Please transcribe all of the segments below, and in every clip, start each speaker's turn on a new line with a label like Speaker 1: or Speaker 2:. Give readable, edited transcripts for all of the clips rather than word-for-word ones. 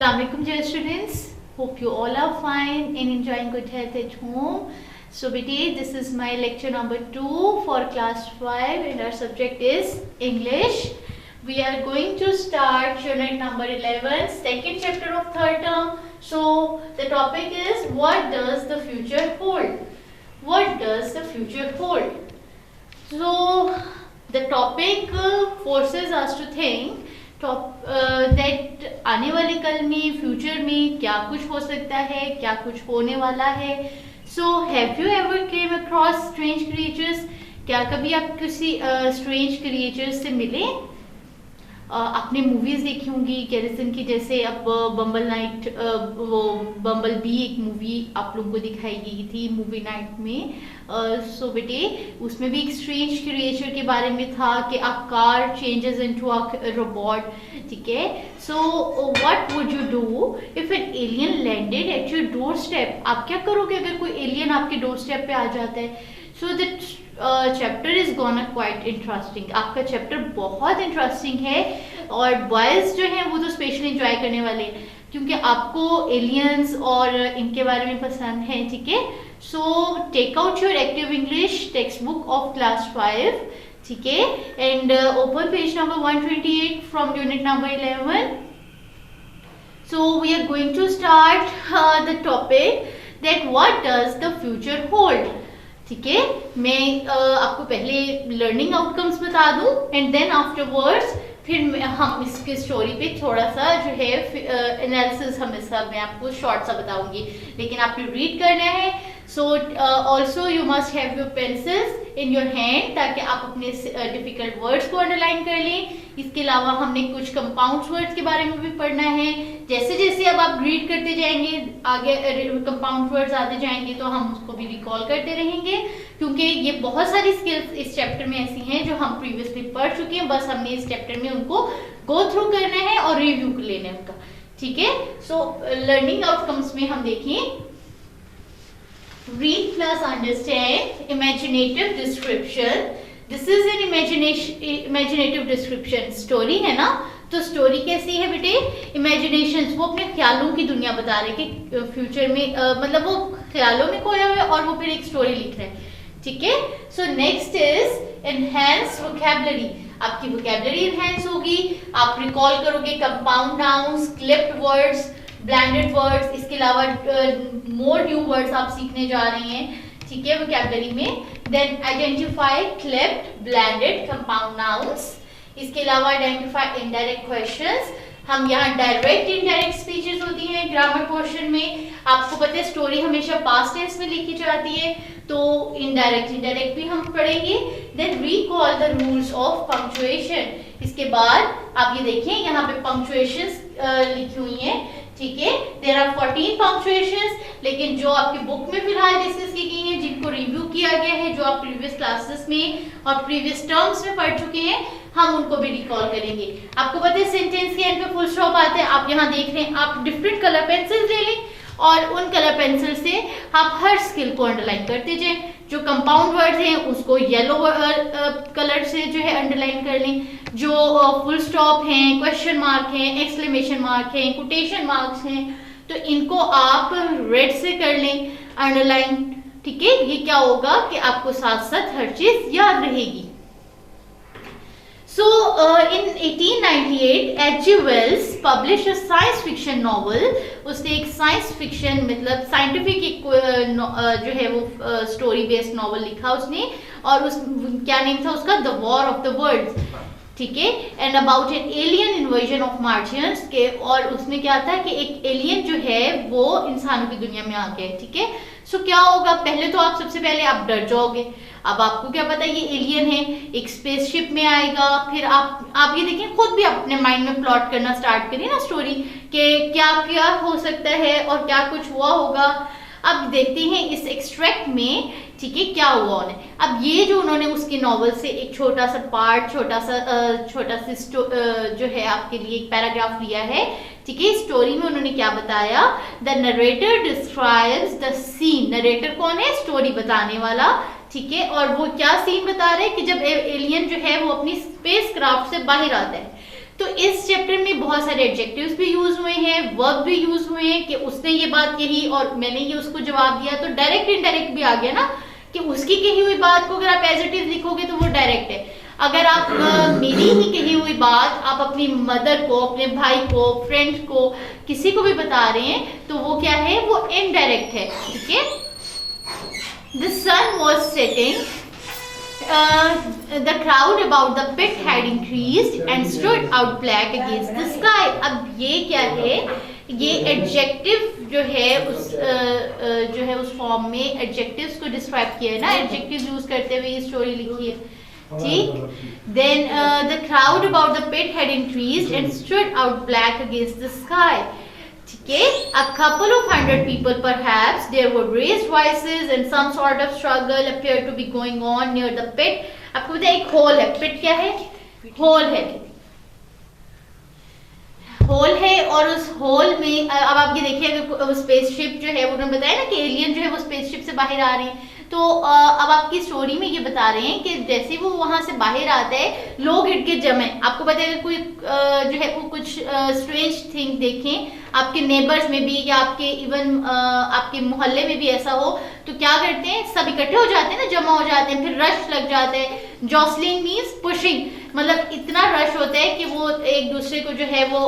Speaker 1: Assalamualaikum dear students. Hope you all are fine and enjoying good health at home. So beta, this is my lecture number 2 for class 5 and our subject is English. We are going to start unit number 11, second chapter of third term. So the topic is what does the future hold? What does the future hold? So the topic forces us to think that आने वाले कल में future में क्या कुछ हो सकता है, क्या कुछ होने वाला है. So have you ever came across strange creatures? क्या कभी आप किसी स्ट्रेंज क्रिएचर्स से मिले? आपने मूवीज देखी होंगी गैरिसन की, जैसे अब बम्बल नाइट, वो बम्बल बी एक मूवी आप लोगों को दिखाई गई थी मूवी नाइट में. सो बेटे उसमें भी एक स्ट्रेंज क्रिएचर के बारे में था कि a car changes into a robot. ठीक है, so what would you do if an alien landed at your door step? आप क्या करोगे अगर कोई एलियन आपके डोर स्टेप पे आ जाता है? So that chapter is gonna quite interesting. आपका चैप्टर बहुत इंटरेस्टिंग है और बॉयज जो हैं वो तो स्पेशली इंजॉय करने वाले हैं क्योंकि आपको एलियंस और इनके बारे में पसंद है. ठीक है, so take out your active English textbook of class 5. ठीक है, and open page number 128 from unit number 11. So we are going to start the topic that what does the future hold. ठीक है, मैं आपको पहले learning outcomes बता दूं and then afterwards फिर हम इसके स्टोरी पे थोड़ा सा जो है एनालिसिस हमेशा मैं आपको शॉर्ट सा बताऊंगी, लेकिन आपने रीड करना है. So also you must have your pencils in your hand ताकि आप अपने डिफिकल्ट वर्ड्स को अंडरलाइन कर लें. इसके अलावा हमने कुछ कंपाउंड वर्ड्स के बारे में भी पढ़ना है. जैसे जैसे अब आप रीड करते जाएंगे आगे कंपाउंड वर्ड्स आते जाएंगे तो हम उसको भी रिकॉल करते रहेंगे क्योंकि ये बहुत सारी स्किल्स इस चैप्टर में ऐसी हैं जो हम प्रीवियसली पढ़ चुके हैं. बस हमने इस चैप्टर में उनको गो थ्रू करना है और रिव्यू लेना है उनका. ठीक है, सो लर्निंग आउटकम्स में हम देखें read plus understand imaginative description. This is an imaginative description. Story है ना, तो स्टोरी कैसी है बेटे? इमेजिनेशंस, वो अपने ख्यालों की दुनिया बता रहे कि फ्यूचर में मतलब वो ख्यालों में खोया हुआ है और वो फिर एक स्टोरी लिख रहे हैं. ठीक है, so next is enhance vocabulary. आपकी वोकैबुलरी एनहेंस होगी, आप रिकॉल करोगे compound nouns, clipped words, blended words. इसके अलावा मोर न्यू वर्ड्स आप सीखने जा रहे हैं. ठीक है, वोकैबुलरी में. Then identify clipped, blended, compound nouns. इसके अलावा आइडेंटिफाई इनडायरेक्ट क्वेश्चंस. हम यहाँ डायरेक्ट इनडायरेक्ट स्पीचेस होती हैं ग्रामर पोर्शन में. आपको पता है स्टोरी हमेशा पास्ट टेंस में लिखी जाती है, तो इनडायरेक्ट भी हम पढ़ेंगे. Then recall the rules of punctuation. इसके बाद आप ये देखिए यहाँ पे पंक्चुएशंस लिखी हुई हैं. ठीक है, देयर आर 14 पंक्चुएशंस, लेकिन जो आपकी बुक में फिलहाल डिस्कस की गई हैं, जिनको रिव्यू किया गया है, जो आप प्रीवियस क्लासेस में और प्रीवियस टर्म्स में पढ़ चुके हैं, हम उनको भी रिकॉल करेंगे. आपको पता है सेंटेंस के एंड पे फुल स्टॉप आता है. आप यहाँ देख रहे हैं, आप डिफरेंट कलर पेंसिल ले लें और उन कलर पेंसिल से आप हर स्किल को अंडरलाइन करते जाएं. जो कंपाउंड वर्ड्स हैं उसको येलो कलर से जो है अंडरलाइन कर लें. जो फुल स्टॉप हैं, क्वेश्चन मार्क हैं, एक्सक्लेमेशन मार्क हैं, कोटेशन मार्क्स हैं, तो इनको आप रेड से कर लें अंडरलाइन. ठीक है, ये क्या होगा कि आपको साथ साथ हर चीज याद रहेगी. So in 1898 H.G. Wells published a science fiction novel. उसने एक साइंस फिक्शन मतलब साइंटिफिक एक जो है वो स्टोरी बेस्ड नॉवल लिखा उसने, और उस क्या नेम था उसका? The war of the worlds. ठीक है, and about an alien invasion of Martians के, और उसमें क्या था कि एक एलियन जो है वो इंसानों की दुनिया में आ गया है. ठीक है, सो क्या होगा? पहले तो आप सबसे पहले आप डर जाओगे. अब आपको क्या पता ये एलियन है, एक स्पेसशिप में आएगा. फिर आप ये देखिए खुद भी अपने माइंड में प्लॉट करना स्टार्ट करिए ना स्टोरी के क्या क्या हो सकता है और क्या कुछ हुआ होगा. अब देखते हैं इस एक्सट्रैक्ट में, ठीक है, क्या हुआ उन्हें. अब ये जो उन्होंने उसके नॉवल से एक छोटा सा पार्ट, छोटा सा जो है आपके लिए एक पैराग्राफ लिया है. ठीक है, स्टोरी में उन्होंने क्या बताया? The narrator describes the scene. Narrator कौन है? स्टोरी बताने वाला. ठीक है, और वो क्या सीन बता रहे हैं कि जब एलियन जो है वो अपनी स्पेस क्राफ्ट से बाहर आता है. तो इस चैप्टर में बहुत सारे एडजेक्टिव्स भी यूज हुए हैं, वर्ब भी यूज हुए हैं कि उसने ये बात कही और मैंने ये उसको जवाब दिया, तो डायरेक्ट इनडायरेक्ट भी आ गया ना कि उसकी कही हुई बात को अगर आप एज इट इज लिखोगे तो वो डायरेक्ट है। अगर आप मेरी ही कही हुई बात आप अपनी मदर को, अपने भाई को, फ्रेंड को, किसी को भी बता रहे हैं तो वो क्या है, वो इनडायरेक्ट है, ठीक है। The sun was setting, the crowd about the pit had increased and stood out black against the sky। अब ये क्या है, ये एडजेक्टिव जो है उस फॉर्म में एडजेक्टिव्स को डिस्क्राइब किया है ना, एडजेक्टिव यूज करते हुए ये स्टोरी लिखी है, ठीक। Then the crowd about the pit had increased and stood out black against the sky, ठीक है। A couple of hundred people perhaps, there were raised voices and some sort of struggle appeared to be going on near the pit। आपको पता है एक whole है, पिट क्या है, whole है, होल है। और उस होल में अब आप ये देखिए, अगर स्पेसशिप जो है, उन्होंने बताया ना कि एलियन जो है वो स्पेसशिप से बाहर आ रही है, तो अब आपकी स्टोरी में ये बता रहे हैं कि जैसे वो वहां से बाहर आता है, लोग इर्द गिर्द जमे। आपको पता है कोई जो है वो कुछ स्ट्रेंज थिंग देखें आपके नेबर्स में भी या आपके इवन आपके मोहल्ले में भी ऐसा हो, तो क्या करते हैं, सब इकट्ठे हो जाते हैं ना, जमा हो जाते हैं, फिर रश लग जाते हैं। जॉसलिंग मीन्स पुशिंग, मतलब इतना रश होता है कि वो एक दूसरे को जो है वो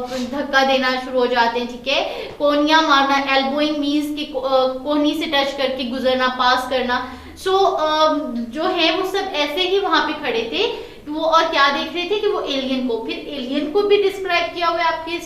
Speaker 1: धक्का देना शुरू हो जाते हैं, ठीक है। कोहनियां मारना, एल्बोइंग मीन्स कि कोहनी से टच करके गुजरना, पास करना। सो जो है वो सब ऐसे ही वहां पे खड़े थे वो, और क्या देख रहे थे कि वो एलियन को, फिर एलियन को भी डिस्क्राइब किया हुआ है आपकी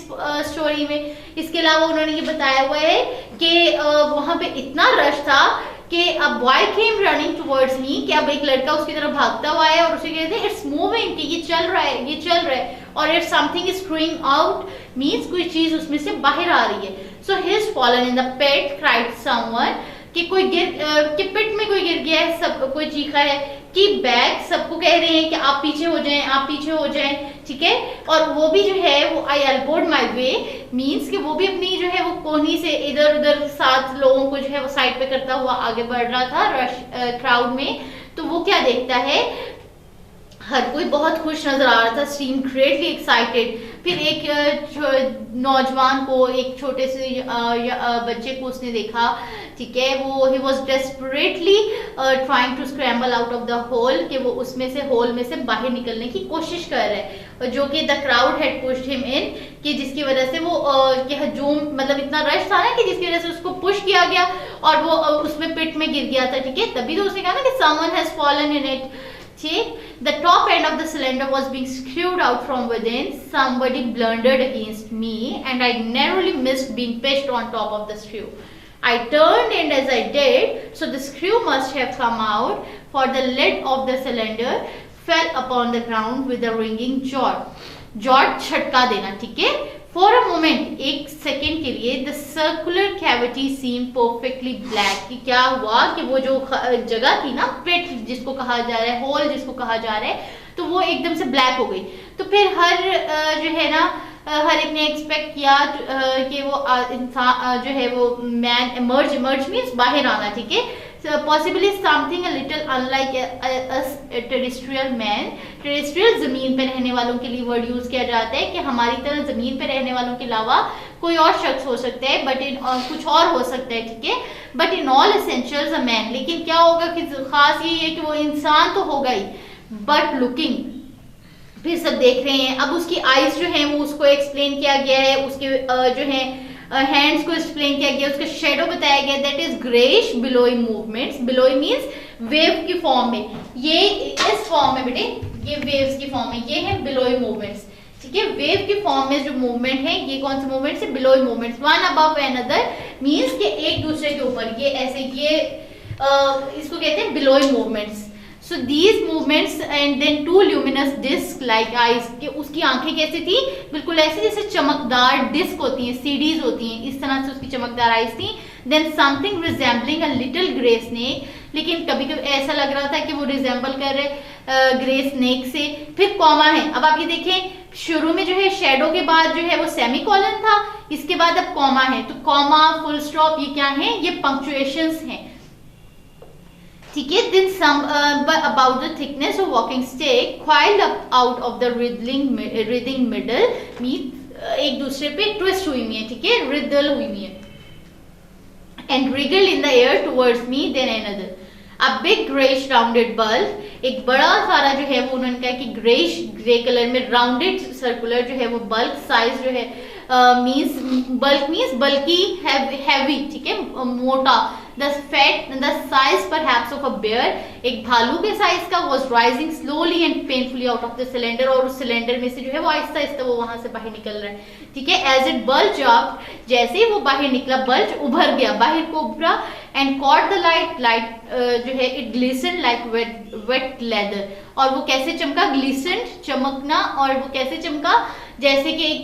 Speaker 1: स्टोरी में। इसके अलावा उन्होंने ये बताया हुआ है कि वहां पे इतना रश था कि a boy came running towards me, कि अब एक लड़का उसकी तरफ भागता हुआ है और उसे कहते हैं इट्स मूविंग, कि ये चल रहा है, ये चल रहा है, और it's something is screaming out means कोई चीज उसमें से बाहर आ रही है। So he is fallen in the pit, cried someone, कि कोई कि पिट में कोई गिर गया है, सब कोई चीखा है, कि बैक सबको कह रहे हैं कि आप पीछे हो जाएं, आप पीछे हो जाएं, ठीक है। और वो भी जो है वो आई एल्बोड माय वे मींस कि वो भी अपनी जो है वो कोहनी से इधर उधर 7 लोगों को जो है वो साइड पे करता हुआ आगे बढ़ रहा था रश क्राउड में। तो वो क्या देखता है, हर कोई बहुत खुश नजर आ रहा था, सीम ग्रेटली एक्साइटेड। फिर एक नौजवान को, एक छोटे से बच्चे को उसने देखा, ठीक है, वो he was desperately trying to scramble out of the hole, कि वो उसमें से होल में से बाहर निकलने की कोशिश कर रहे हैं, और जो कि the crowd had pushed him in, कि जिसकी वजह से वो हजूम, मतलब इतना रश था ना कि जिसकी वजह से उसको पुश किया गया और वो उसमें पिट में गिर गया था, ठीक है। तभी तो उसने कहा ना कि someone has fallen in it, ठीक। The top end of the cylinder was being screwed out from within. Somebody blundered against me and I narrowly missed being pitched on top of the screw. I turned, and as I did so the screw must have come out, for the lid of the cylinder fell upon the ground with a ringing jolt. Jolt झटका देना, ठीक है। For a moment, एक second के लिए the circular cavity seemed perfectly black, कि क्या हुआ कि वो जो जगह थी ना, पिट जिसको कहा जा रहा है, होल जिसको कहा जा रहा है, तो वो एकदम से ब्लैक हो गई। तो फिर हर जो है ना, हर एक ने एक्सपेक्ट किया कि वो इंसान जो है वो मैन इमर्ज मीन्स बाहर आना, ठीक है। Possibly something a little unlike us terrestrial man, terrestrial जमीन पे रहने वालों के लिए वर्ड यूज किया जाता है कि हमारी तरह जमीन पे रहने वालों के अलावा कोई और शख्स हो सकता है, बट इन कुछ और हो सकता है, ठीक है। But in all essentials a man, लेकिन क्या होगा कि खास ये है कि वो इंसान तो होगा ही, बट लुकिंग, फिर सब देख रहे हैं। अब उसकी आईज जो है वो उसको एक्सप्लेन किया गया है, उसके जो है हैंड्स को एक्सप्लेन किया गया, उसका शेडो बताया गया, that is greyish billowy movements. Billowy means wave की फॉर्म में, ये इस फॉर्म में बेटे, ये वेव्स की फॉर्म में, ये है बिलोई मूवमेंट्स, ठीक है। वेव की फॉर्म में जो मूवमेंट है, ये कौन से मूवमेंट्स है, billowy movements, one above another means के एक दूसरे के ऊपर, ये ऐसे, ये इसको कहते हैं बिलोई movements. So these movements and then two luminous disc like eyes, कि उसकी आंखें कैसी थी, बिल्कुल ऐसी जैसे चमकदार डिस्क होती हैं, सीडीज होती हैं, इस तरह से उसकी चमकदार आईज थी। Then something resembling a little grey snake, लेकिन कभी कभी ऐसा लग रहा था कि वो रिजेंबल कर रहे ग्रे स्नेक से। फिर कॉमा है, अब आप ये देखें, शुरू में जो है शेडो के बाद जो है वो सेमी कॉलन था, इसके बाद अब कॉमा है, तो कॉमा, फुल स्टॉप, ये क्या है, ये पंक्चुएशंस हैं, ठीक है। then some about the thickness of walking stick coiled up out of the writhing middle means एक दूसरे पे ट्विस्ट हुई हुई है, ठीक है, रिदल हुई हुई है, and wriggled in the air towards me then another a big grayish rounded bulb, एक बड़ा सारा जो है वो उन्होंने कहा कि ग्रेइश ग्रे कलर में राउंडेड सर्कुलर जो है वो बल्क साइज जो है मींस बल्क मींस बल्की हैवी, ठीक है, मोटा, the size perhaps of a bear, एक भालू के साइज का, was rising slowly and painfully out of the cylinder, और उस सिलेंडर में से जो है वो आहिस्ता आहिस्ता वो वहां से बाहर निकल रहा है, ठीक है। as it bulged up, जैसे ही वो बाहर निकला, बल्ज उभर गया, बाहर को उभरा, and caught the light जो है it glistened like wet leather, और वो कैसे चमका, glistened चमकना, और वो कैसे चमका, जैसे कि एक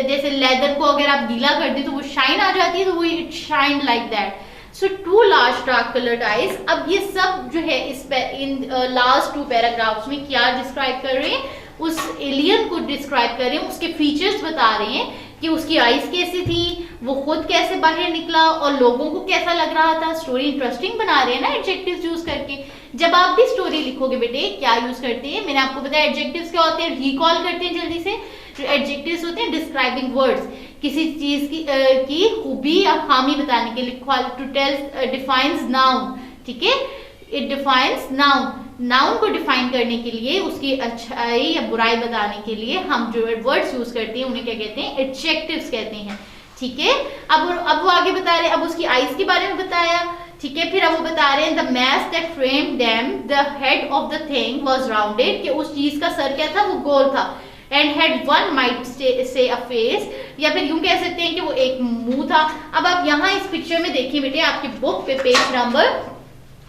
Speaker 1: जैसे लेदर को अगर आप गीला कर दे तो वो शाइन आ जाती है, तो वो it shine like that. So two large dark coloured eyes. अब ये सब जो है इस इन लास्ट 2 पैराग्राफ्स में क्या डिस्क्राइब कर रहे हैं, उस एलियन को डिस्क्राइब कर रहे हैं, उसके फीचर्स बता रहे हैं कि उसकी आइज कैसी थी, वो खुद कैसे बाहर निकला और लोगों को कैसा लग रहा था। स्टोरी इंटरेस्टिंग बना रहे हैं ना एडजेक्टिव्स यूज करके। जब आप भी स्टोरी लिखोगे बेटे क्या यूज करते हैं, मैंने आपको बताया एडजेक्टिव्स क्या होते हैं, रिकॉल करते हैं जल्दी से। एडजेक्टिव्स होते हैं डिस्क्राइबिंग वर्ड्स, किसी चीज की खूबी या खामी बताने के लिए। टू टेल डिफाइंस नाउन, ठीक है, इट डिफाइंस नाउन, नाउन को डिफाइन करने के लिए, उसकी अच्छाई या बुराई बताने के लिए हम जो वर्ड्स यूज करते हैं उन्हें क्या कहते हैं, एडजेक्टिव्स कहते हैं, ठीक है। अब वो आगे बता रहे हैं, अब उसकी आइज के बारे में बताया, ठीक है। फिर अब वो बता रहे हैं the mass that framed them the head of the thing was rounded, कि उस चीज का सर क्या था, वो गोल था। And had one might say a face, या फिर यूं कह सकते हैं कि वो एक मुंह था। अब आप यहाँ इस पिक्चर में देखिए बेटे, आपकी बुक पे पेज नंबर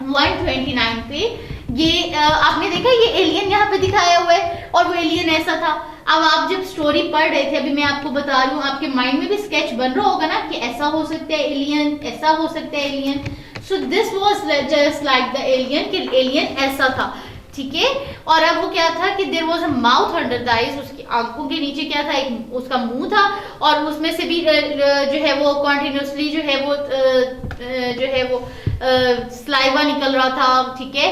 Speaker 1: 129 पे ये आपने देखा ये एलियन यहाँ पे दिखाया हुआ है, और वो एलियन ऐसा था। अब आप जब स्टोरी पढ़ रहे थे, अभी मैं आपको बता रही हूँ, आपके माइंड में भी स्केच बन रहा होगा ना कि ऐसा हो सकता है एलियन, ऐसा हो सकता है alien. So this was just like the alien, कि एलियन ऐसा था, ठीक है। और अब वो क्या था कि there was a mouth under the eyes, उसकी आंखों के नीचे क्या था, एक उसका मुंह था, और उसमें से भी जो है वो कॉन्टिन्यूसली जो है वो स्लाइवा निकल रहा था, ठीक है।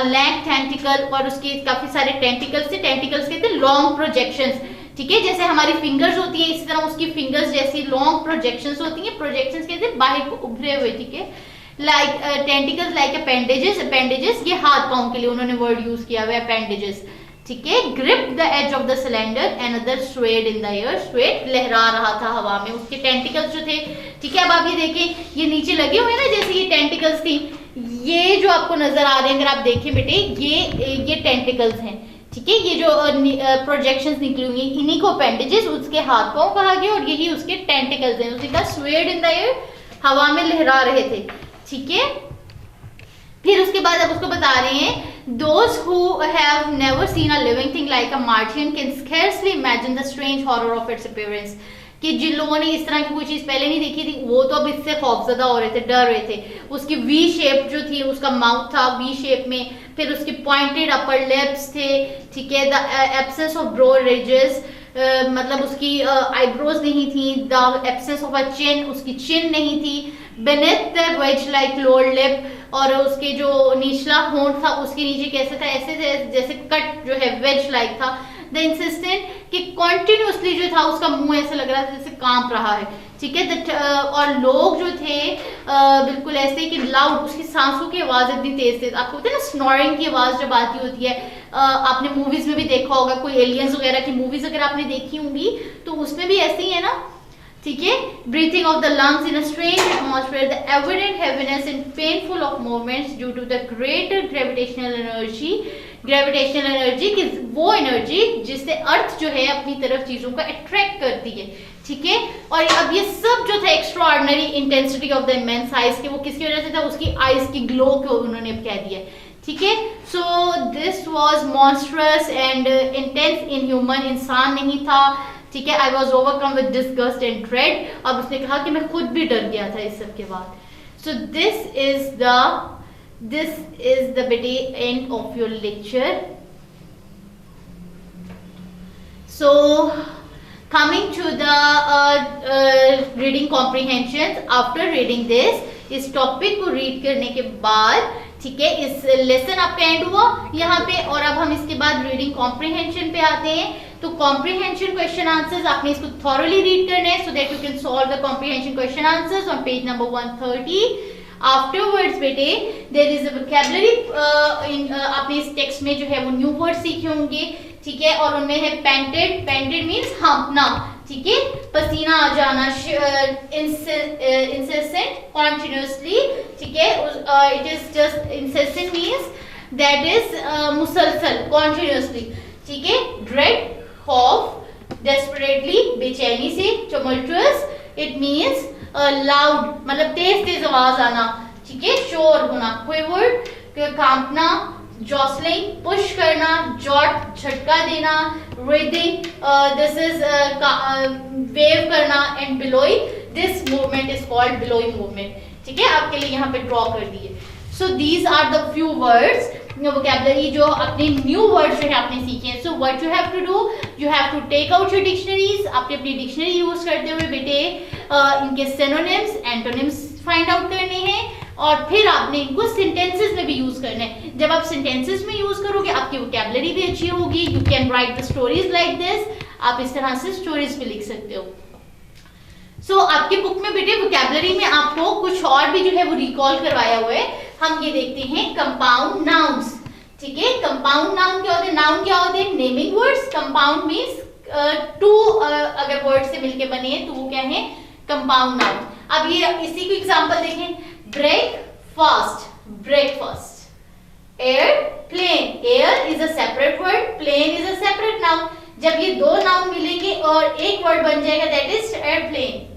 Speaker 1: लैंग टेंटिकल, और उसके काफी सारे टेंटिकल्स थे, टेंटिकल्स कहते हैं लॉन्ग प्रोजेक्शंस, ठीक है, जैसे हमारी फिंगर्स होती है इसी तरह उसकी फिंगर्स जैसी लॉन्ग प्रोजेक्शंस होती हैं। प्रोजेक्शंस कहते हैं बाहर को उभरे हुए, ठीक है। लाइक टेंटिकल्स लाइक अपेंडेजेस, ये हाथ पांव के लिए उन्होंने वर्ड यूज किया हुआ है अपेंडेजेस, ठीक है। Grip the edge of the cylinder, another swayed in the air, swayed लहरा रहा था हवा में, उसके टेंटिकल्स जो थे, ठीक है। अब आप ये देखें, ये नीचे लगे हुए ना, जैसे ये टेंटिकल्स थी, ये जो आपको नजर आ रहे हैं, अगर आप देखें बेटे, ये टेंटिकल्स हैं, ठीक है। ये जो प्रोजेक्शंस निकली हुई हैं, इन्हीं को अपेंडेजेस, उसके हाथ पांव कहा गया, और यही उसके टेंटिकल्स हैं। उसी का स्वेड इन द एयर, हवा में लहरा रहे थे, ठीक है। फिर उसके बाद अब उसको बता रहे हैं those who have never seen a living thing like a Martian can scarcely imagine the strange horror of its appearance, कि जिन लोगों ने इस तरह की कोई चीज पहले नहीं देखी थी वो तो अब इससे खौफजदा हो रहे थे, डर रहे थे। उसकी वी शेप जो थी, उसका माउथ था वी शेप में, फिर उसके पॉइंटेड अपर लिप्स थे, ठीक है। The absence of bro ridges, मतलब उसकी आईब्रोज नहीं थी। द एब्सेंस ऑफ अ चिन, उसकी चिन नहीं थी। beneath the wedge like lower lip, और उसके जो निचला होंठ था उसके नीचे कैसे था, ऐसे जैसे कट जो है वेज लाइक था। द इंसिस्टेंट, कि कॉन्टिन्यूसली जो था उसका मुंह ऐसे लग रहा था जैसे कांप रहा है, ठीक है। और लोग जो थे बिल्कुल ऐसे कि लाउड, उसकी सांसों की आवाज इतनी तेज थी, आपको पता है ना स्नोरिंग की आवाज जब आती होती है, आपने मूवीज में भी देखा होगा, कोई एलियंस वगैरह की मूवीज अगर आपने देखी होंगी तो उसमें भी ऐसे ही है ना, ठीक है। Breathing of the lungs in a strange atmosphere, the evident heaviness and painful of movements due to the greater gravitational energy, कि वो एनर्जी जिससे अर्थ जो है अपनी तरफ चीजों को अट्रैक्ट करती है, ठीक है। और अब ये सब जो था extra ordinary intensity of the immense eyes, के वो किसकी वजह से था, उसकी आइज की ग्लो को उन्होंने कह दिया, ठीक है। So this was monstrous and intense in human, इंसान नहीं था, ठीक है। I was overcome with disgust and dread, अब उसने कहा कि मैं खुद भी डर गया था इस सब के बाद। सो दिस इज द बेटे end of your lecture. So coming to the reading comprehension, after reading this, इस टॉपिक को रीड करने के बाद, ठीक है, इस लेसन आपका एंड हुआ यहाँ पे। और अब हम इसके बाद रीडिंग कॉम्प्रिहेंशन पे आते हैं। तो कॉम्प्रिहेंशन क्वेश्चन आंसर्स आपने इसको थॉरली रीड करना है so that you can solve the comprehension question answers on page number 130। Afterwards बेटे देयर इज अ वोकैबुलरी, आपने इस टेक्स्ट में जो है वो न्यू वर्ड सीखे होंगे, ठीक है, और उनमें है पेंटेड, पेंटेड मींस हाँफना, ठीक है, पसीना आ जाना, इंसेसेंट, कॉन्टिन्यूसली, ठीक है, it is just incessant means that is मुसलसल, कॉन्टिन्यूसली, ठीक है, ड्रेड, खौफ, डेस्परेटली, बेचैनी से, टमल्टुअस, इट मींस लाउड, मतलब तेज तेज आवाज आना, ठीक है, शोर होना, क्विवर्ड, कांपना, जॉसलिंग, पुश करना, जॉट, झटका देना, रिदिंग, दिस इज वेव करना, and billowy, this movement is called billowy movement, ठीक है, आपके लिए यहाँ पे ड्रॉ कर दिए। So these are the few words vocabulary जो अपने न्यू वर्ड्स जो है आपने सीखे हैं। So what you have to do, you have to take out your dictionaries, आपने अपनी डिक्शनरी यूज करते हुए बेटे इनके सिनोनिम्स, एंटोनिम्स फाइंड आउट करने हैं और फिर आपने इनको सेंटेंसेस में भी यूज करना है। जब आप सेंटेंसेस में यूज करोगे आपकी वोकैबुलरी भी अच्छी होगी। You can write the stories like this, आप इस तरह से स्टोरीज भी लिख सकते हो। सो आपके बुक में बेटे वोकैबुलरी में आपको कुछ और भी जो है वो रिकॉल करवाया हुआ है। हम ये देखते हैं कंपाउंड नाउन्स, ठीक है, कंपाउंड नाउन क्या होते हैं, नाउन क्या होते हैं, naming words, compound means two अगर वर्ड से मिलके बने हैं तो वो क्या है, कंपाउंड नाउन। अब ये इसी को एग्जांपल देखें, breakfast, breakfast, airplane, air is a separate word, plane is a separate noun. जब ये दो नाउन मिलेंगे और एक वर्ड बन जाएगा दैट इज एयरप्लेन।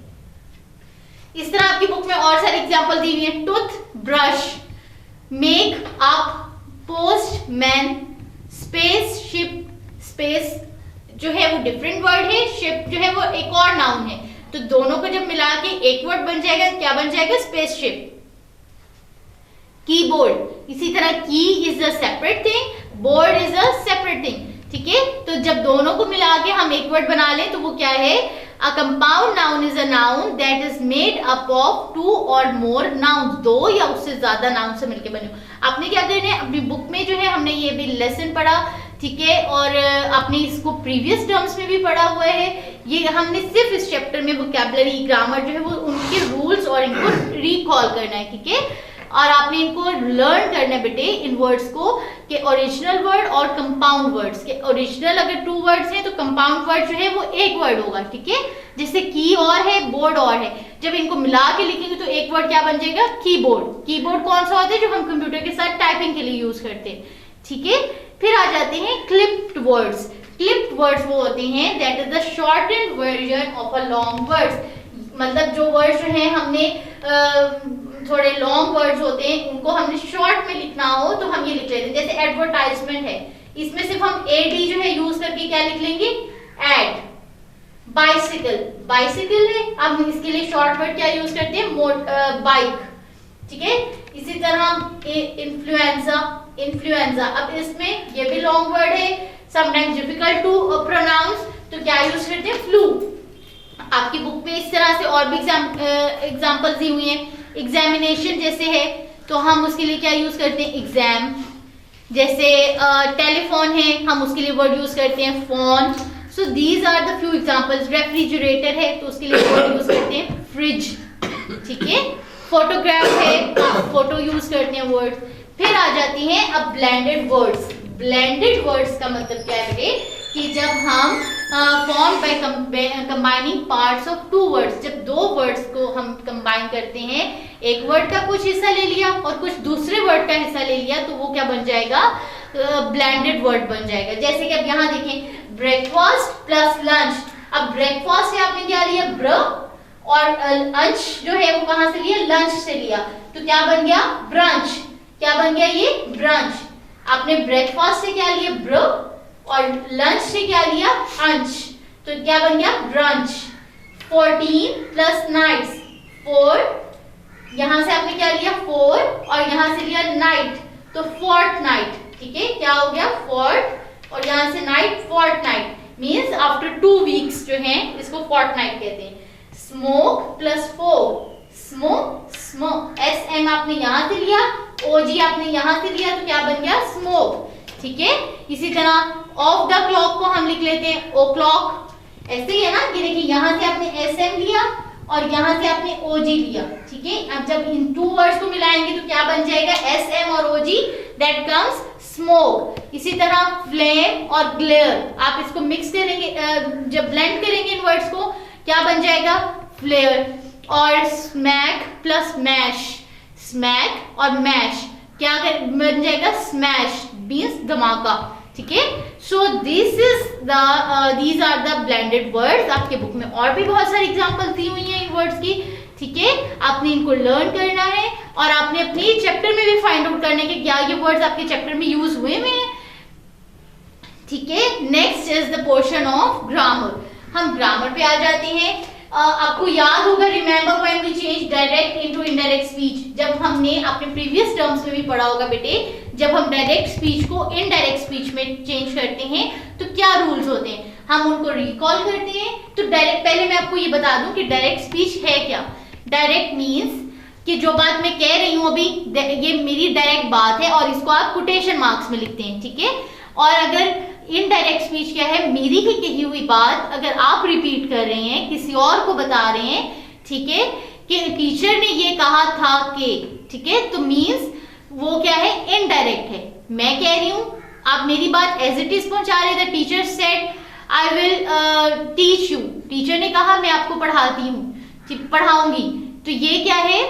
Speaker 1: इस तरह आपकी बुक में और सारे एग्जांपल दी हुई है, tooth brush, make up, postman, space ship, space जो है वो डिफरेंट वर्ड है, शिप जो है वो एक और नाउन है, तो दोनों को जब मिला के एक वर्ड बन जाएगा, क्या बन जाएगा, स्पेसशिप। कीबोर्ड, इसी तरह की is a separate thing, board is a separate thing, ठीक है, तो जब दोनों को मिला के हम एक वर्ड बना लें तो वो क्या है, a compound noun is a noun that is made up of two और मोर नाउन्स, दो या उससे ज्यादा नाउन से मिलके बने। आपने क्या करना है, अपनी बुक में जो है हमने ये भी लेसन पढ़ा, ठीक है, और आपने इसको प्रीवियस टर्म्स में भी पढ़ा हुआ है। ये हमने सिर्फ इस चैप्टर में वोकैबुलरी, ग्रामर जो है वो उनके रूल्स और इनको रिकॉल करना है, ठीक है, और आपने इनको लर्न करना है बेटे इन वर्ड्स को कि ओरिजिनल वर्ड और कंपाउंड वर्ड्स के। ओरिजिनल अगर टू वर्ड्स हैं तो कंपाउंड वर्ड जो है वो एक वर्ड होगा, ठीक है, जैसे की और है, बोर्ड और है, जब इनको मिला के लिखेंगे तो एक वर्ड क्या बन जाएगा, कीबोर्ड। कीबोर्ड कौन सा होता है, जो हम कंप्यूटर के साथ टाइपिंग के लिए यूज करते हैं, ठीक है। फिर आ जाते हैं क्लिप्ड वर्ड्स। क्लिप्ड वर्ड्स वो होते हैं that is the shortened version of a long words, मतलब जो वर्ड्स जो हैं हमने थोड़े लॉन्ग वर्ड्स होते हैं उनको हमने शॉर्ट में लिखना हो तो हम ये लिख लेते हैं, जैसे एडवर्टाइजमेंट है, इसमें सिर्फ हम एडी जो है यूज करके क्या लिख लेंगे, एड। बाइसिकल, बाइसिकल है, अब इसके लिए शॉर्ट वर्ड क्या यूज करते हैं, बाइक, ठीक है। इसी तरह इन्फ्लुएंजा, इन्फ्लुएंजा, अब इसमें ये भी लॉन्ग वर्ड है, समटाइम्स डिफिकल्ट टू प्रोनाउंस, तो क्या यूज करते हैं, फ्लू। आपकी बुक में इस तरह से और भी एग्जाम्पल्स दी हुई हैं। एग्जामिनेशन जैसे है तो हम उसके लिए क्या यूज करते हैं, एग्जाम। जैसे टेलीफोन है हम उसके लिए वर्ड यूज करते हैं, phone. So these are the few examples. Refrigerator है तो उसके लिए वर्ड यूज करते हैं, फ्रिज, ठीक है। फोटोग्राफ है तो फोटो यूज करते हैं, वर्ड। फिर आ जाती हैं अब ब्लेंडेड वर्ड्स। ब्लेंडेड वर्ड्स का मतलब क्या है कि जब हम form by combining parts of two words, जब दो वर्ड्स को हम कंबाइन करते हैं, एक वर्ड का कुछ हिस्सा ले लिया और कुछ दूसरे वर्ड का हिस्सा ले लिया, तो वो क्या बन जाएगा, ब्लेंडेड वर्ड बन जाएगा। जैसे कि अब यहाँ देखें, ब्रेकफास्ट प्लस लंच। अब ब्रेकफास्ट से आपने क्या लिया, ब्र, और लंच जो है वो कहाँ से लिया, लंच से लिया, तो क्या बन गया, ब्रंच। क्या बन गया, ये ब्रंच। आपने ब्रेकफास्ट से क्या लिया, ब्र, और लंच से क्या लिया, अंच, तो क्या बन गया, ब्रंच। 14 प्लस नाइट्स, 4, यहां से आपने क्या लिया, 4, और यहां से लिया नाइट, तो फोर्थ नाइट, ठीक है, क्या हो गया, फोर्थ, और यहां से night, fortnight, means after 2 weeks जो है इसको फोर्थ नाइट कहते हैं। Smoke plus 4, smoke, smoke, S M आपने यहां से लिया ओजी आपने यहां से लिया तो क्या बन गया, स्मोक। ठीक है, इसी तरह ऑफ द क्लॉक को हम लिख लेते हैं ओ क्लॉक, ऐसे ही है ना कि देखिए यहां से आपने एसएम लिया और यहां से आपने ओजी लिया। ठीक है, अब जब इन टू वर्ड्स को मिलाएंगे तो क्या बन जाएगा, एसएम और ओजी, दैट कम्स स्मोक। इसी तरह फ्लेम और ग्लेयर, आप इसको मिक्स करेंगे, जब ब्लेंड करेंगे इन वर्ड्स को क्या बन जाएगा, फ्लेयर। और स्मैक प्लस मैश, स्मैक और मैश क्या बन जाएगा, स्मैश, मींस धमाका। ठीक है, so these are the blended words. आपके बुक में और भी बहुत सारी एग्जांपल्स दी हुई हैं इन वर्ड्स की। ठीक है, आपने इनको लर्न करना है और आपने अपने चैप्टर में भी फाइंड आउट करना है कि क्या ये वर्ड्स आपके चैप्टर में यूज हुए हैं। ठीक है, next is the portion of grammar. हम ग्रामर पे आ जाते हैं। आपको याद होगा, remember when we change direct into indirect speech, जब हमने अपने प्रीवियस टर्म्स में भी पढ़ा होगा बेटे, जब हम डायरेक्ट स्पीच को इनडायरेक्ट स्पीच में चेंज करते हैं तो क्या रूल्स होते हैं, हम उनको रिकॉल करते हैं। तो डायरेक्ट, पहले मैं आपको ये बता दूं कि डायरेक्ट स्पीच है क्या। डायरेक्ट मीन्स कि जो बात मैं कह रही हूं अभी, ये मेरी डायरेक्ट बात है और इसको आप कोटेशन मार्क्स में लिखते हैं। ठीक है, और अगर इनडायरेक्ट स्पीच क्या है, मेरी ही कही हुई बात अगर आप रिपीट कर रहे हैं, किसी और को बता रहे हैं, ठीक है, कि टीचर ने ये कहा था कि, ठीक है, तो मीन्स वो क्या है, इनडायरेक्ट है। मैं कह रही हूं, आप मेरी बात एज इट इज पहुंचा रहे थे, teacher said I will teach you, teacher ने कहा मैं आपको पढ़ाती हूँ, पढ़ाऊंगी, तो ये क्या है,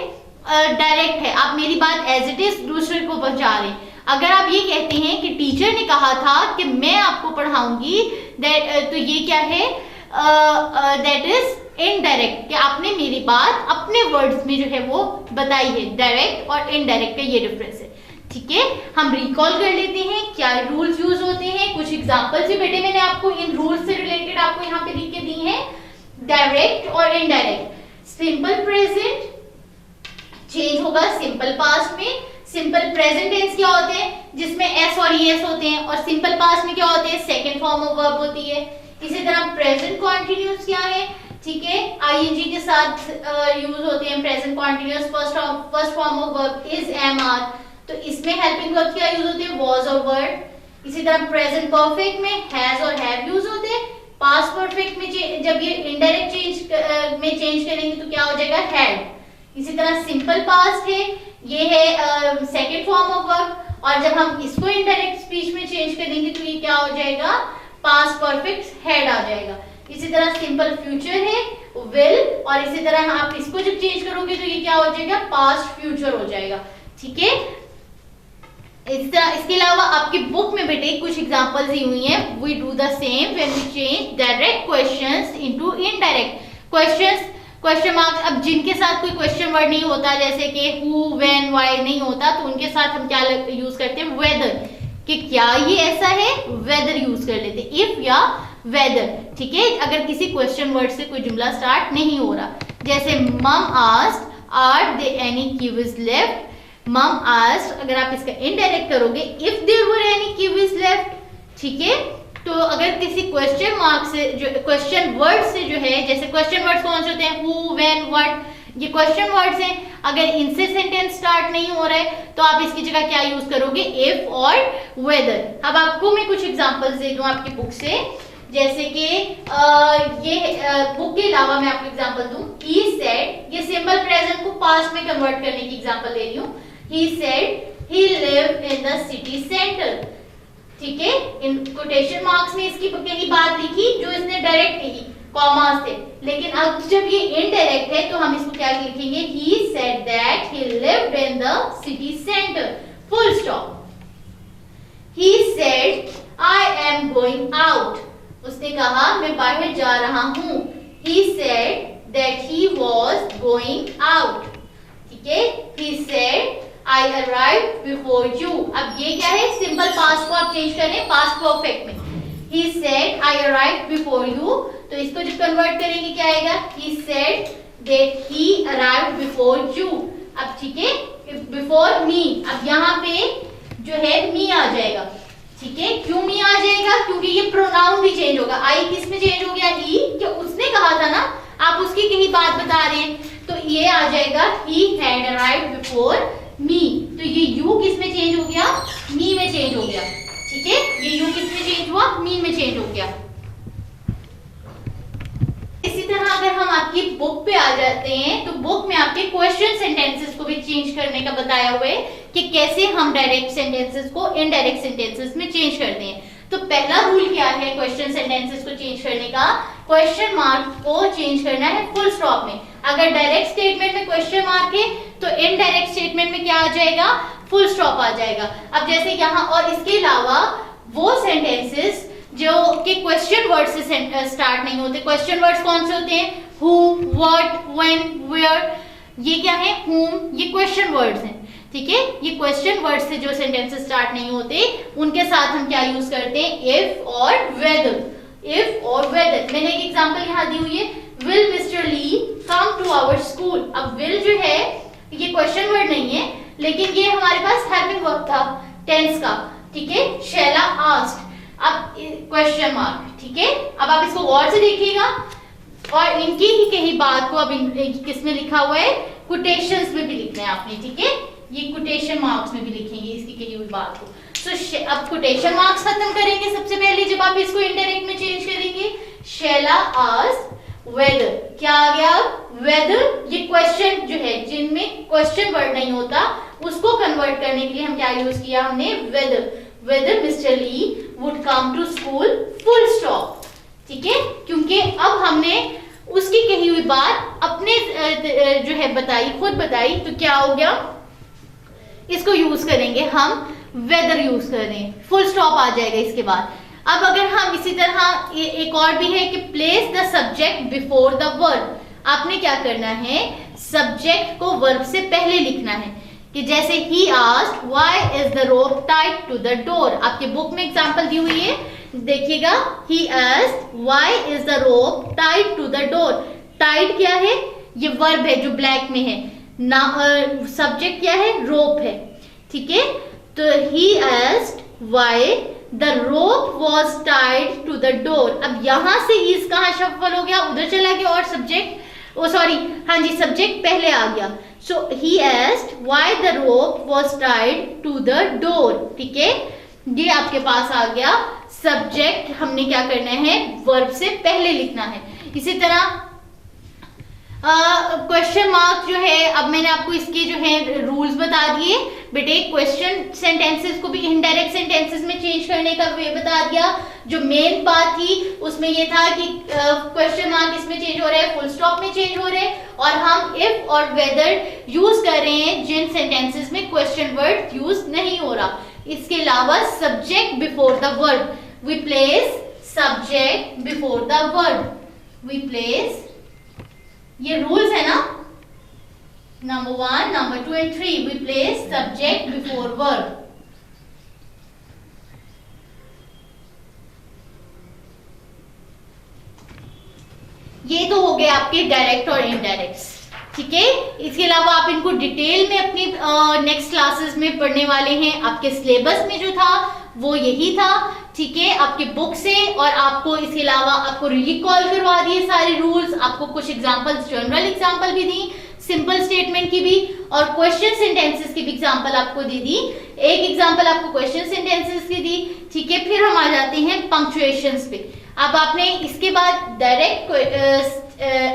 Speaker 1: डायरेक्ट है। आप मेरी बात एज इट इज दूसरे को पहुंचा रहे हैं। अगर आप ये कहते हैं कि टीचर ने कहा था कि मैं आपको पढ़ाऊंगी, तो ये क्या है, दैट इज इनडायरेक्ट, कि आपने मेरी बात अपने वर्ड्स में जो है वो बताई है। डायरेक्ट और इनडायरेक्ट का ये डिफरेंस है। ठीक है, हम रिकॉल कर लेते हैं क्या रूल्स यूज होते हैं। कुछ एग्जांपल्स भी बेटे मैंने आपको इन रूल्स से रिलेटेड आपको यहाँ पे लिख के दी हैं। डायरेक्ट और इनडायरेक्ट, सिंपल प्रेजेंट चेंज होगा सिंपल पास्ट में। सिंपल प्रेजेंट टेंस क्या होते हैं, जिसमें एस और ईएस होते हैं, और सिंपल पास्ट में क्या होते हैं, सेकंड फॉर्म ऑफ वर्ब होती है। इसी तरह प्रेजेंट कॉन्टिन्यूअस क्या है, ठीक है, आईएनजी के साथ यूज होते हैं present continuous. First form of verb is am are, तो इसमें हेल्पिंग वर्ब क्या यूज होते हैं, वाज और वर्ड। इसी तरह प्रेजेंट परफेक्ट में हैज और हैव यूज होते हैं। पास्ट परफेक्ट में जब ये इनडायरेक्ट चेंज में चेंज करेंगे तो क्या हो जाएगा, हैड। इसी तरह सिंपल पास्ट है, ये है सेकंड फॉर्म ऑफ वर्ब, और जब हम इसको इनडायरेक्ट स्पीच में चेंज करेंगे तो ये क्या हो जाएगा, पास्ट परफेक्ट हैड आ जाएगा। इसी तरह सिंपल फ्यूचर है विल, और इसी तरह आप इसको जब चेंज करोगे तो ये क्या हो जाएगा, पास्ट फ्यूचर हो जाएगा। ठीक है, इस तरह इसके अलावा आपकी बुक में बेटे कुछ एग्जांपल्स दी हुई हैं। We do the same when we change direct questions into indirect questions. Question marks, अब जिनके साथ कोई क्वेश्चन वर्ड नहीं होता, जैसे कि हु, व्हेन, व्हाई नहीं होता, तो उनके साथ हम क्या यूज करते हैं, वेदर, कि क्या ये ऐसा है, वेदर यूज कर लेते, इफ या वेदर। ठीक है, अगर किसी क्वेश्चन वर्ड से कोई जुमला स्टार्ट नहीं हो रहा, जैसे mum asked are they any kiwis left. Mum asked, अगर आप इसका इनडायरेक्ट करोगे, if there were any kiwis left. ठीक है, तो अगर किसी क्वेश्चन मार्क से, जो क्वेश्चन वर्ड से जो है, जैसे क्वेश्चन वर्ड्स कौन से होते हैं, हु, व्हेन, व्हाट, ये क्वेश्चन वर्ड्स हैं, अगर इनसे सेंटेंस स्टार्ट नहीं हो रहा है तो आप इसकी जगह क्या यूज करोगे, इफ और वेदर। अब आपको मैं कुछ एग्जांपल्स दे दूं आपकी बुक से, जैसे कि ये बुक के अलावा मैं आपको एग्जांपल दूं, ही सेड, ये सिंपल प्रेजेंट को पास्ट में कन्वर्ट करने की एग्जांपल दे रही हूं। He said he lived in the city centre. ठीक है, इन कोटेशन मार्क्स में इसकी कहीं बात लिखी जो इसने डायरेक्ट कही, कॉमा से, लेकिन अब जब ये इनडायरेक्ट है तो हम इसको क्या लिखेंगे, he said that he lived in the city centre, full stop. He said I am going out, उसने कहा मैं बाहर जा रहा हूं। He said that he was going out. ठीक है, he said I arrived before you। अब ये क्या है, सिंपल पास्ट को आप चेंज करें पास्ट परफेक्ट में। He said I arrived before you, तो इसको जब कन्वर्ट करेंगे क्या आएगा, He said that he arrived before you। अब ठीक है, before me, अब यहाँ पे जो है me आ जाएगा। ठीक है, क्यों me आ जाएगा, क्योंकि ये प्रोनाउन भी चेंज होगा। I किस में चेंज हो गया, he, जो उसने कहा था ना, आप उसकी कहीं बात बता रहे हैं, तो ये आ जाएगा he had arrived before मी। तो ये यू किस में चेंज हो गया, मी में चेंज हो गया। ठीक है, ये यू किस में चेंज हुआ, मी में चेंज हो गया। इसी तरह अगर हम आपकी बुक पे आ जाते हैं तो बुक में आपके क्वेश्चन सेंटेंसेस को भी चेंज करने का बताया हुआ है कि कैसे हम डायरेक्ट सेंटेंसेस को इनडायरेक्ट सेंटेंसेस में चेंज करते हैं। तो पहला रूल क्या है क्वेश्चन सेंटेंसेस को चेंज करने का, क्वेश्चन मार्क को चेंज करना है फुल स्टॉप में। अगर डायरेक्ट स्टेटमेंट में क्वेश्चन मार्क है तो इनडायरेक्ट स्टेटमेंट में क्या आ जाएगा, फुल स्टॉप आ जाएगा। अब जैसे यहाँ, और इसके अलावा वो सेंटेंसेस जो कि क्वेश्चन वर्ड से स्टार्ट नहीं होते, क्वेश्चन वर्ड्स कौन से होते हैं, हु, व्हाट, व्हेन, वेयर, ये क्या है, whom, ये क्वेश्चन वर्ड्स हैं। ठीक है, ये क्वेश्चन वर्ड से जो सेंटेंसेस स्टार्ट नहीं होते उनके साथ हम क्या यूज करते हैं, इफ और वेदर। इफ और वेदर, मैंने एक एग्जांपल यहाँ दी हुई है, will mister Lee come to our school. अब विल जो है ये क्वेश्चन वर्ड नहीं है, लेकिन ये हमारे पास हेल्पिंग वर्ब था टेंस का। ठीक है, शैला आस्क्ड, अब क्वेश्चन मार्क। ठीक है, अब आप इसको गौर से देखिएगा और इनकी ही कही बात को अब किसमें लिखा हुआ है, कोटेशंस में भी लिखना है आपने। ठीक है, ये कोटेशन मार्क्स में भी लिखेंगे इसकी कही हुई बात को। सो अब कोटेशन मार्क्स खत्म करेंगे सबसे पहले जब आप इसको इनडायरेक्ट में चेंज करेंगे। शैला आस्क्ड वेदर, क्या आ गया, वेदर। ये क्वेश्चन जो है जिनमें क्वेश्चन वर्ड नहीं होता उसको कन्वर्ट करने के लिए हम क्या यूज किया, हमने whether. Whether mister Lee would come to school, full stop. ठीक है, क्योंकि अब हमने उसकी कही हुई बात अपने जो है बताई, खुद बताई, तो क्या हो गया, इसको यूज करेंगे हम, वेदर यूज करें, फुल स्टॉप आ जाएगा इसके बाद। अब अगर हम इसी तरह एक और भी है कि place the subject before the verb. आपने क्या करना है, सब्जेक्ट को वर्ब से पहले लिखना है। कि जैसे he asked why is the rope tied to the door, आपके बुक में एग्जांपल दी हुई है, देखिएगा, he asked why is the rope tied to the door. Tied क्या है, ये वर्ब है जो ब्लैक में है ना, सब्जेक्ट क्या है, रोप है। ठीक है, तो he asked why the rope was tied to the door. अब यहां से इज कहां शफल हो गया, उधर चला गया और सब्जेक्ट, ओ सॉरी, हाँ जी, सब्जेक्ट पहले आ गया। So he asked why the rope was tied to the door. ठीक है, ये आपके पास आ गया सब्जेक्ट, हमने क्या करना है, वर्ब से पहले लिखना है। इसी तरह क्वेश्चन मार्क जो है, अब मैंने आपको इसके जो है रूल्स बता दिए बेटे। क्वेश्चन सेंटेंसेस को भी इनडायरेक्ट सेंटेंसेस में चेंज करने का वे बता दिया। जो मेन बात थी उसमें ये था कि क्वेश्चन मार्क इसमें चेंज हो रहा है, फुल स्टॉप में चेंज हो रहे हैं, और हम इफ और वेदर यूज कर रहे हैं जिन सेंटेंसेस में क्वेश्चन वर्ड यूज नहीं हो रहा। इसके अलावा subject before the verb, we place subject before the verb, we place, ये रूल्स है ना, number 1, number 2 and 3, we place subject before verb. ये तो हो गए आपके डायरेक्ट और इनडायरेक्ट। ठीक है, इसके अलावा आप इनको डिटेल में अपनी नेक्स्ट क्लासेस में पढ़ने वाले हैं। आपके सिलेबस में जो था वो यही था। ठीक है, आपके बुक से, और आपको इसके अलावा आपको रिकॉल करवा दिए सारे रूल्स, आपको कुछ एग्जांपल्स, जनरल एग्जांपल भी दी, सिंपल स्टेटमेंट की भी, और क्वेश्चन सेंटेंसेस की भी एग्जांपल आपको दे दी। एक एग्जांपल आपको क्वेश्चन सेंटेंसेस की दी। ठीक है, फिर हम आ जाते हैं पंक्चुएशंस पे। अब आपने इसके बाद डायरेक्ट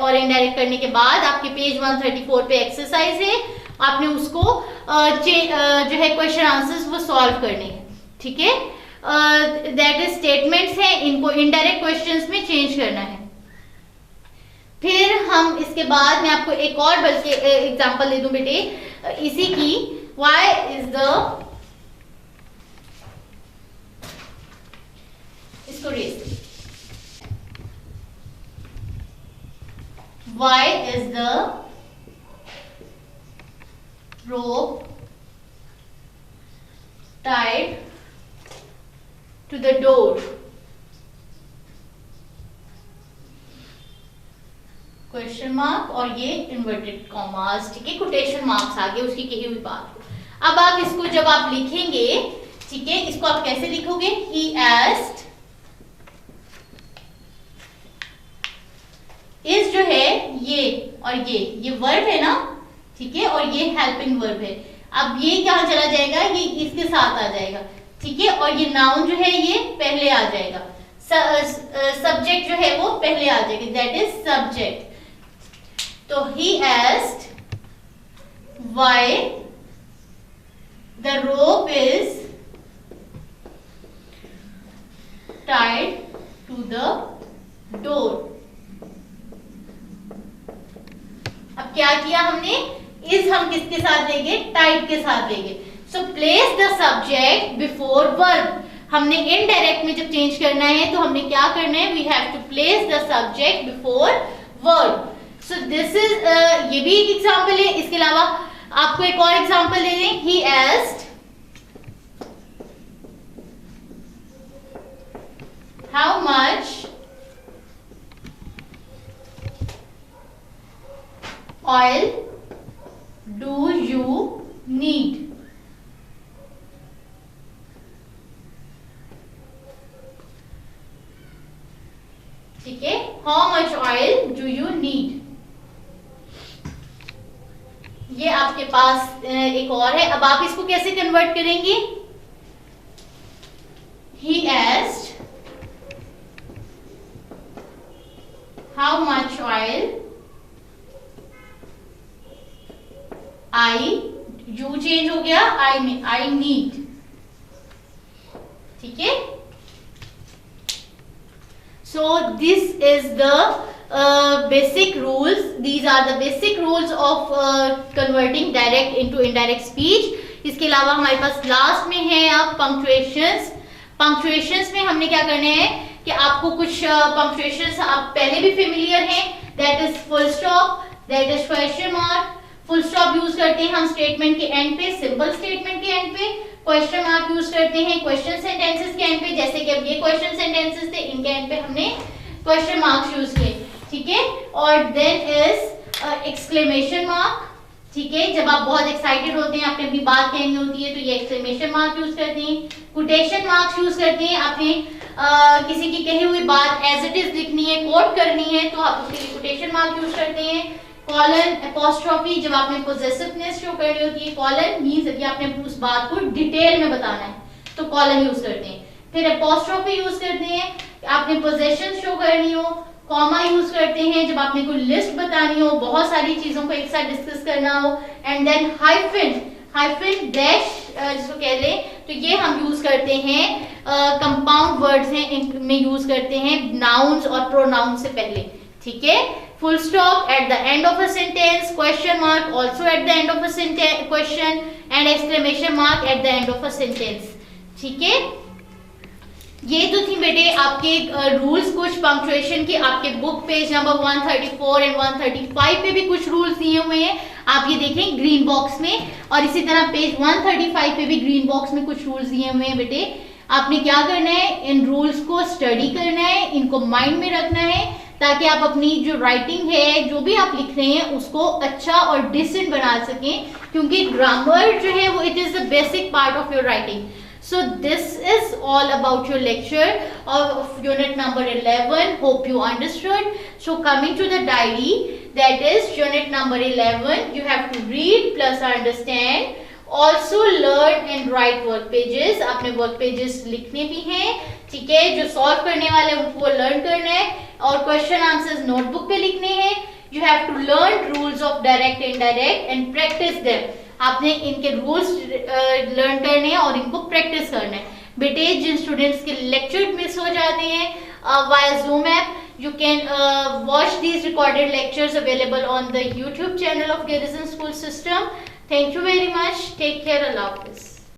Speaker 1: और इनडायरेक्ट करने के बाद आपके पेज 134 पे एक्सरसाइज है, आपने उसको जो है क्वेश्चन आंसर्स वो सॉल्व करने हैं। ठीक है, दैट इज स्टेटमेंट्स हैं, इनको इनडायरेक्ट क्वेश्चंस में चेंज करना है। फिर हम इसके बाद मैं आपको एक और बल्कि एग्जांपल दे दूं बेटे इसी की, व्हाई इज द, इसको रेस, why is the rope tied to the door? Question mark और ये इन्वर्टेड कॉमास। ठीक है, कोटेशन मार्क्स आ गए उसकी कही हुई बात को। अब आप इसको जब आप लिखेंगे, ठीक है, इसको आप कैसे लिखोगे, he asked, इस जो है ये और ये वर्ब है ना, ठीक है, और ये हेल्पिंग वर्ब है। अब ये कहाँ चला जाएगा, ये इसके साथ आ जाएगा, ठीक है, और ये नाउन जो है ये पहले आ जाएगा, सब्जेक्ट जो है वो पहले आ जाएगी, दैट इज सब्जेक्ट। तो ही asked why the rope is tied to the door। अब क्या किया हमने, इस हम किसके साथ लेंगे, टाइड के साथ लेंगे। So place the subject before verb. हमने इनडायरेक्ट में जब चेंज करना है तो हमने क्या करना है, we have to place the subject before verb. So this is, ये भी एक एग्जांपल है। इसके अलावा आपको एक और एग्जांपल दे दें, ही asked how much oil do you need। ठीक है, how much oil do you need। ये आपके पास एक और है। अब आप इसको कैसे कन्वर्ट करेंगे, he asked how much oil you change हो गया, I need। ठीक है, so this is the basic rules, these are the basic rules of converting direct into indirect speech। इसके अलावा हमारे पास लास्ट में है अब पंक्चुएशंस। पंक्चुएशंस में हमने क्या करना है कि आपको कुछ पंक्चुएशंस आप पहले भी फेमिलियर हैं, that is full stop, that is question mark. Full stop use करते हैं हम स्टेटमेंट के एंड पे, सिंपल स्टेटमेंट के एंड पे। क्वेश्चन मार्क यूज करते हैं क्वेश्चन सेंटेंसेस के एंड पे, जैसे कि अब ये क्वेश्चन सेंटेंसेस थे, इनके एंड पे हमने क्वेश्चन मार्क्स यूज किए, ठीक है। और देन इज एक्सक्लेमेशन मार्क, ठीक है, जब आप बहुत एक्साइटेड होते हैं, आपने अपनी बात कहनी होती है तो ये एक्सक्लेमेशन मार्क यूज करते हैं। कोटेशन मार्क्स यूज करते हैं, आपने किसी की कही हुई बात एज इट इज लिखनी है, कोट करनी है, तो आप उसके लिए कोटेशन मार्क यूज करते हैं। कॉलन, एपोस्ट्रोफी, जब आपने पोजेसिवनेस शो करनी होती है, कॉलन मींस यदि आपने उस बात को डिटेल में बताना है तो कॉलन यूज करते हैं। फिर एपोस्ट्रोफी यूज करते हैं आपने पोजेशन शो करनी हो। कॉमा यूज करते हैं जब आपने कोई लिस्ट बतानी हो, बहुत सारी चीजों को एक साथ डिस्कस करना हो। And then hyphen, hyphen dash जिसको कह ले, तो ये हम यूज करते हैं कंपाउंड वर्ड्स हैं इनमें यूज करते हैं नाउन्स और प्रोनाउन से पहले, ठीक है। Full stop at the end of a sentence, question mark also at the end of a question, and exclamation mark at the end of a sentence, ठीक है। ये तो थी बेटे आपके रूल्स कुछ पंक्चुएशन की। आपके बुक पेज नंबर 134 एंड 135 पे भी कुछ रूल्स दिए हुए हैं, आप ये देखें ग्रीन बॉक्स में। और इसी तरह पेज 135 पे भी ग्रीन बॉक्स में कुछ रूल्स दिए हुए हैं बेटे। आपने क्या करना है, इन रूल्स को स्टडी करना है, इनको माइंड में रखना है, ताकि आप अपनी जो राइटिंग है, जो भी आप लिख रहे हैं, उसको अच्छा और डिसेंट बना सकें, क्योंकि ग्रामर जो है वो it is the basic part of your writing. So this is all about your lecture of unit number 11. Hope you understood. So coming to the diary, that is unit number 11. You have to read plus understand. Also learn and write work pages. आपने work pages लिखने भी हैं, ठीक है। जो solve करने वाले उनको learn करना है और question answers notebook पे लिखने हैं। You have to learn rules of direct and indirect and practice them. आपने इनके रूल्स लर्न करने हैं और इनको प्रैक्टिस करना है बेटे। जिन स्टूडेंट्स के लेक्चर मिस हो जाते हैं via Zoom app, you can watch these recorded lectures available on the YouTube channel of Garrison School System. Thank you very much. Take care. Allah Hafiz.